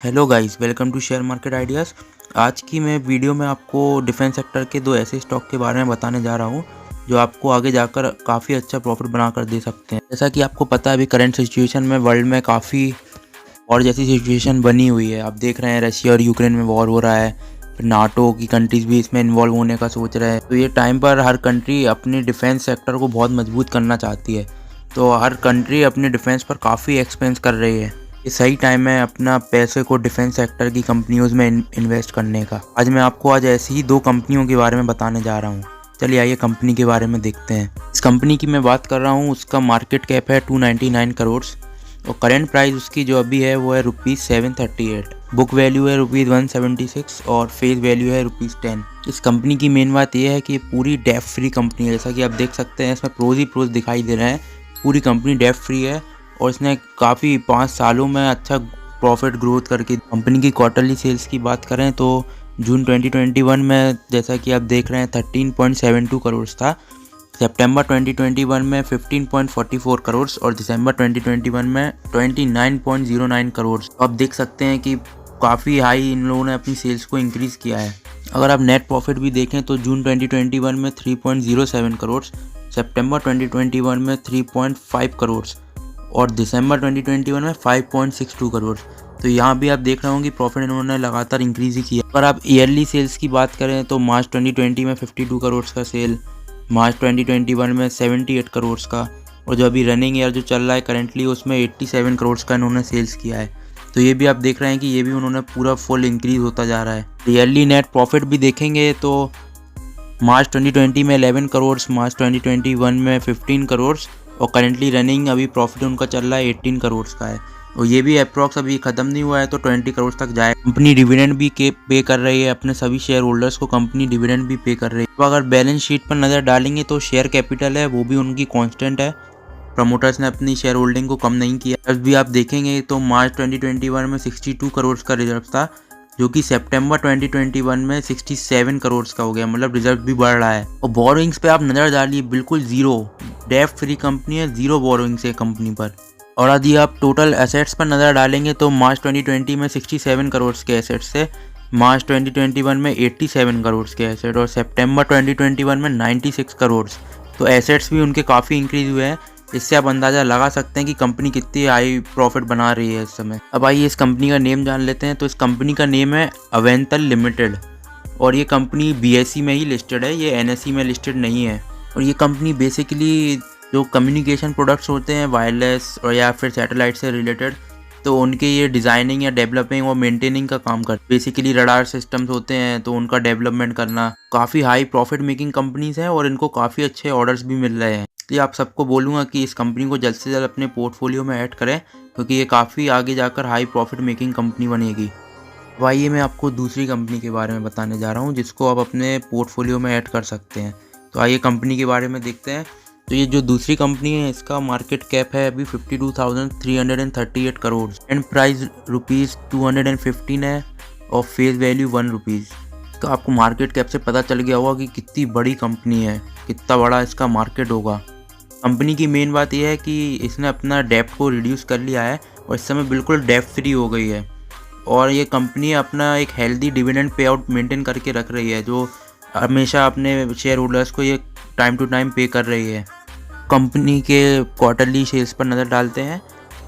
Hello guys, welcome to share market ideas. आज की मैं वीडियो में आपको डिफेंस सेक्टर के दो ऐसे स्टॉक के बारे में बताने जा रहा हूँ जो आपको आगे जाकर काफ़ी अच्छा प्रॉफिट बनाकर दे सकते हैं। जैसा कि आपको पता है, अभी करंट सिचुएशन में वर्ल्ड में काफ़ी और जैसी सिचुएशन बनी हुई है। आप देख रहे हैं रशिया और यूक्रेन में वॉर हो रहा है, फिर नाटो की कंट्रीज़ भी इसमें इन्वॉल्व होने का सोच रहे हैं। तो ये टाइम पर हर कंट्री अपनी डिफेंस सेक्टर को बहुत मजबूत करना चाहती है, तो हर कंट्री अपने डिफेंस पर काफ़ी एक्सपेंस कर रही है। ये सही टाइम है अपना पैसे को डिफेंस सेक्टर की कंपनियों में इन्वेस्ट करने का। आज ऐसी ही दो कंपनियों के बारे में बताने जा रहा हूँ। चलिए आइए कंपनी के बारे में देखते हैं। इस कंपनी की मैं बात कर रहा हूँ, उसका मार्केट कैप है 299 करोड़ और करंट प्राइस उसकी जो अभी है वो है ₹738। बुक वैल्यू है ₹176 और फेस वैल्यू है ₹10। इस कंपनी की मेन बात यह है कि ये पूरी डेट फ्री कंपनी है। जैसा कि आप देख सकते हैं, इसमें प्रोज ही प्रोज दिखाई दे रहे हैं। पूरी कंपनी डेट फ्री है और इसने काफ़ी 5 सालों में अच्छा प्रॉफिट ग्रोथ करके। कंपनी की क्वार्टरली सेल्स की बात करें तो जून 2021 में जैसा कि आप देख रहे हैं 13.72 करोड़ था, सितंबर 2021 में 15.44 करोड़ और दिसंबर 2021 में 29.09 करोड़। तो आप देख सकते हैं कि काफ़ी हाई इन लोगों ने अपनी सेल्स को इंक्रीज़ किया है। अगर आप नेट प्रॉफिट भी देखें तो जून 2021 में 3.07 करोड़, सितंबर 2021 में 3.5 करोड़ और दिसंबर 2021 में 5.62 करोड़। तो यहाँ भी आप देख रहे होंगे प्रॉफिट इन्होंने लगातार इंक्रीज़ ही किया। अगर आप ईयरली सेल्स की बात करें तो मार्च 2020 में 52 करोड़ का सेल, मार्च 2021 में 78 करोड़ का, और जो अभी रनिंग ईयर जो चल रहा है करेंटली उसमें 87 करोड़ का इन्होंने सेल्स किया है। तो ये भी आप देख रहे हैं कि ये भी उन्होंने पूरा फुल इंक्रीज़ होता जा रहा है। ईयरली नेट प्रॉफिट भी देखेंगे तो मार्च 2020 में 11 करोड़, मार्च 2021 में 15 करोड़ और करेंटली रनिंग अभी प्रॉफिट उनका चल रहा है 18 करोड़ का है। और ये भी अप्रॉक्स अभी ख़त्म नहीं हुआ है तो 20 करोड़ तक जाए। कंपनी डिविडेंड भी पे कर रही है अपने सभी शेयर होल्डर्स को, कंपनी डिविडेंड भी पे कर रही है। तो अगर बैलेंस शीट पर नज़र डालेंगे तो शेयर कैपिटल है वो भी उनकी कांस्टेंट है। प्रमोटर्स ने अपनी शेयर होल्डिंग को कम नहीं किया। जब भी आप देखेंगे तो मार्च 2021 में 62 करोड़ का रिजर्व था, जो कि सितंबर 2021 में 67 करोड़ का हो गया। मतलब रिजर्व भी बढ़ रहा है। और बोरोइंग्स पे आप नज़र डालिए, बिल्कुल ज़ीरो, डेट फ्री कंपनी है, ज़ीरो बोरोइंग्स है कंपनी पर। और यदि आप टोटल एसेट्स पर नज़र डालेंगे तो मार्च 2020 में 67 करोड़ के एसेट्स थे, मार्च 2021 में 87 करोड़ के एसेट और सितंबर 2021 में 96 करोड़। तो एसेट्स भी उनके काफ़ी इंक्रीज हुए हैं। इससे आप अंदाज़ा लगा सकते हैं कि कंपनी कितनी हाई प्रॉफिट बना रही है इस समय। अब आइए इस कंपनी का नेम जान लेते हैं। तो इस कंपनी का नेम है अवेंतल लिमिटेड और ये कंपनी BSE में ही लिस्टेड है, ये NSE में लिस्टेड नहीं है। और ये कंपनी बेसिकली जो कम्युनिकेशन प्रोडक्ट्स होते हैं वायरलेस और या फिर सैटेलाइट से रिलेटेड, तो उनके ये डिज़ाइनिंग या डेवलपिंग और मेंटेनिंग का काम करते हैं। बेसिकली रडार सिस्टम्स होते हैं तो उनका डेवलपमेंट करना। काफ़ी हाई प्रॉफिट मेकिंग कंपनीज हैं और इनको काफ़ी अच्छे ऑर्डर्स भी मिल रहे हैं। इसलिए आप सबको बोलूँगा कि इस कंपनी को जल्द से जल्द अपने पोर्टफोलियो में ऐड करें, क्योंकि ये काफ़ी आगे जाकर हाई प्रॉफिट मेकिंग कंपनी बनेगी। अब आइए मैं आपको दूसरी कंपनी के बारे में बताने जा रहा हूँ जिसको आप अपने पोर्टफोलियो में ऐड कर सकते हैं। तो आइए कंपनी के बारे में देखते हैं। तो ये जो दूसरी कंपनी है इसका मार्केट कैप है अभी 52,338 करोड़ एंड प्राइस ₹215 है और फेस वैल्यू ₹1। तो आपको मार्केट कैप से पता चल गया होगा कि कितनी बड़ी कंपनी है, कितना बड़ा इसका मार्केट होगा। कंपनी की मेन बात यह है कि इसने अपना डेप्ट को रिड्यूस कर लिया है और इस समय बिल्कुल डेप्ट फ्री हो गई है। और ये कंपनी अपना एक healthy dividend pay out maintain करके रख रही है, जो हमेशा अपने शेयर होल्डर्स को ये टाइम टू टाइम पे कर रही है। कंपनी के क्वार्टरली सेल्स पर नज़र डालते हैं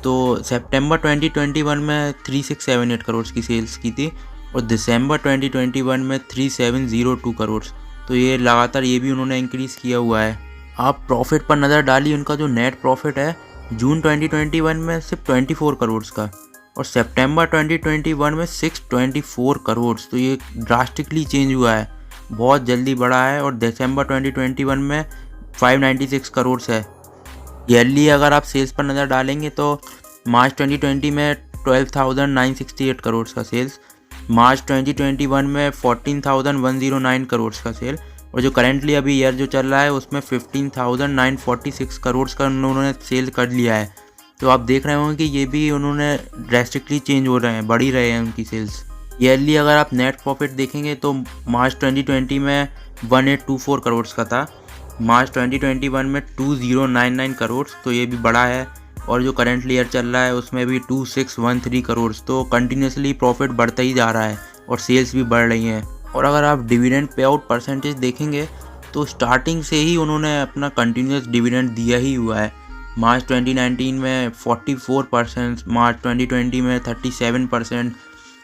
तो सितंबर 2021 में 3678 करोड़ की सेल्स की थी और दिसंबर 2021 में 3702 करोड़। तो ये लगातार ये भी उन्होंने इंक्रीज़ किया हुआ है। आप प्रॉफिट पर नज़र डालिए, उनका जो नेट प्रॉफिट है जून 2021 में सिर्फ 24 करोड़ का और सितंबर 2021 में 624 करोड़। तो ये ड्रास्टिकली चेंज हुआ है, बहुत जल्दी बढ़ा है। और दिसंबर 2021 में 596 करोड़ है। ईयरली अगर आप सेल्स पर नज़र डालेंगे तो मार्च 2020 में 12,968 करोड़ का सेल्स, मार्च 2021 में 14,109 करोड़ का सेल और जो करेंटली अभी ईयर जो चल रहा है उसमें 15,946 करोड़ का उन्होंने सेल कर लिया है। तो आप देख रहे होंगे कि ये भी उन्होंने ड्रेस्टिकली चेंज हो रहे हैं, बढ़ ही रहे हैं उनकी सेल्स। ईयरली अगर आप नेट प्रॉफिट देखेंगे तो मार्च 2020 में 1824 करोड़ का था, मार्च 2021 में 2099 करोड़। तो ये भी बड़ा है। और जो करेंटली ईयर चल रहा है उसमें भी 2613 करोड़। तो कंटिन्यूसली प्रॉफिट बढ़ता ही जा रहा है और सेल्स भी बढ़ रही हैं। और अगर आप डिविडेंड पे आउट परसेंटेज देखेंगे तो स्टार्टिंग से ही उन्होंने अपना कंटिन्यूस डिविडेंड दिया ही हुआ है। मार्च 2019 में 44%, मार्च 2020 में 37%,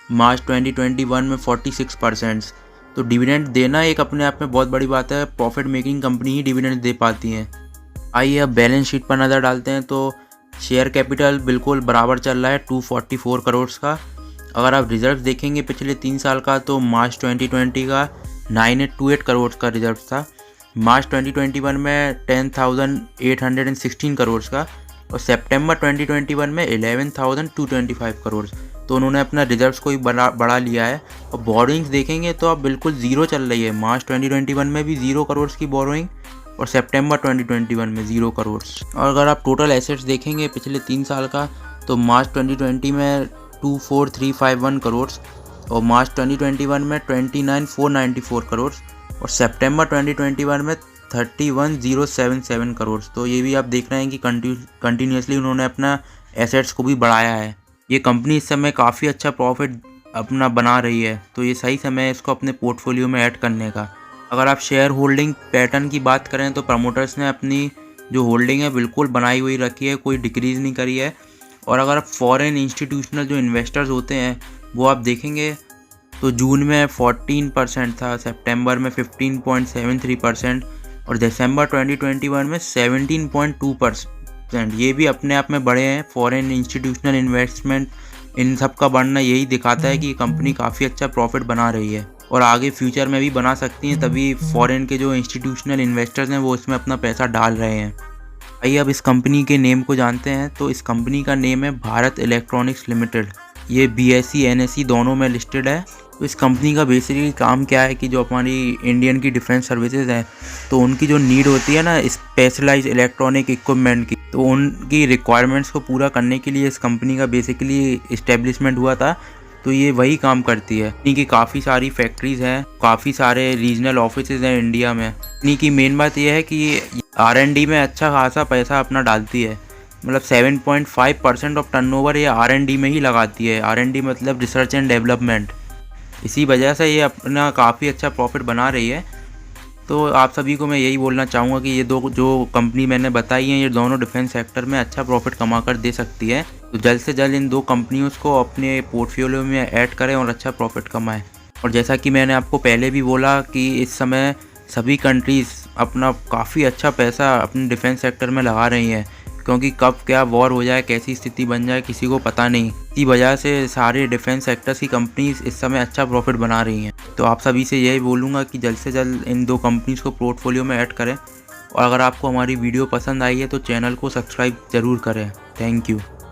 मार्च 2021 में 46%। तो डिविडेंड देना एक अपने आप में बहुत बड़ी बात है। प्रॉफिट मेकिंग कंपनी ही डिविडेंड दे पाती हैं। आइए अब बैलेंस शीट पर नज़र डालते हैं। तो शेयर कैपिटल बिल्कुल बराबर चल रहा है 244 करोड़ का। अगर आप रिजर्व देखेंगे पिछले 3 साल का तो मार्च 2020 का 9828 करोड़ का रिजर्व था, मार्च 2021 में 10,816 करोड़ का और सितंबर 2021 में 11,225 करोड़। तो उन्होंने अपना रिजर्व्स को ही बढ़ा लिया है। और बोरोइंग्स देखेंगे तो अब बिल्कुल ज़ीरो चल रही है। मार्च 2021 में भी 0 करोड़ की बोरोइंग और सितंबर 2021 में 0 करोड़। और अगर आप टोटल एसेट्स देखेंगे पिछले 3 साल का तो मार्च 2020 में 24,351 करोड़ और मार्च 2021 में 29,494 करोड़ और सितंबर 2021 में 31,077 करोड़। तो ये भी आप देख रहे हैं कि कंटिन्यूसली उन्होंने अपना एसेट्स को भी बढ़ाया है। ये कंपनी इस समय काफ़ी अच्छा प्रॉफिट अपना बना रही है, तो ये सही समय है इसको अपने पोर्टफोलियो में ऐड करने का। अगर आप शेयर होल्डिंग पैटर्न की बात करें तो प्रमोटर्स ने अपनी जो होल्डिंग है बिल्कुल बनाई हुई रखी है, कोई डिक्रीज़ नहीं करी है। और अगर आप फॉरेन इंस्टीट्यूशनल जो इन्वेस्टर्स होते हैं वो आप देखेंगे तो जून में 14% था, सितंबर में 15.73% और दिसंबर 2021 में 17.2%। ये भी अपने आप में बड़े हैं। फॉरेन इंस्टीट्यूशनल इन्वेस्टमेंट इन सब का बढ़ना यही दिखाता है कि कंपनी काफ़ी अच्छा प्रॉफिट बना रही है और आगे फ्यूचर में भी बना सकती हैं। तभी फॉरेन के जो इंस्टीट्यूशनल इन्वेस्टर्स हैं वो इसमें अपना पैसा डाल रहे हैं। आइए अब इस कंपनी के नेम को जानते हैं। तो इस कंपनी का नेम है भारत इलेक्ट्रॉनिक्स लिमिटेड। ये BSE NSE दोनों में लिस्टेड है। तो इस कंपनी का बेसिकली काम क्या है कि जो हमारी इंडियन की डिफेंस सर्विसेज हैं तो उनकी जो नीड होती है ना स्पेशलाइज्ड इलेक्ट्रॉनिक इक्विपमेंट की, तो उनकी रिक्वायरमेंट्स को पूरा करने के लिए इस कंपनी का बेसिकली इस्टेब्लिशमेंट हुआ था। तो ये वही काम करती है। इनकी काफ़ी सारी फैक्ट्रीज़ हैं, काफ़ी सारे रीजनल ऑफिसेज हैं इंडिया में। इनकी मेन बात यह है कि R&D में अच्छा खासा पैसा अपना डालती है। मतलब 7.5% ऑफ टर्नओवर ये R&D में ही लगाती है। R&D मतलब रिसर्च एंड डेवलपमेंट। इसी वजह से ये अपना काफ़ी अच्छा प्रॉफिट बना रही है। तो आप सभी को मैं यही बोलना चाहूँगा कि ये दो जो कंपनी मैंने बताई हैं ये दोनों डिफेंस सेक्टर में अच्छा प्रॉफिट कमा कर दे सकती है। तो जल्द से जल्द इन 2 कंपनियों को अपने पोर्टफोलियो में ऐड करें और अच्छा प्रॉफिट कमाएं। और जैसा कि मैंने आपको पहले भी बोला कि इस समय सभी कंट्रीज़ अपना काफ़ी अच्छा पैसा अपने डिफेंस सेक्टर में लगा रही हैं, क्योंकि कब क्या वॉर हो जाए, कैसी स्थिति बन जाए किसी को पता नहीं। इसी वजह से सारे डिफेंस सेक्टर्स की कंपनीज इस समय अच्छा प्रॉफिट बना रही हैं। तो आप सभी से यही बोलूँगा कि जल्द से जल्द इन 2 कंपनीज़ को पोर्टफोलियो में ऐड करें। और अगर आपको हमारी वीडियो पसंद आई है तो चैनल को सब्सक्राइब ज़रूर करें। Thank you.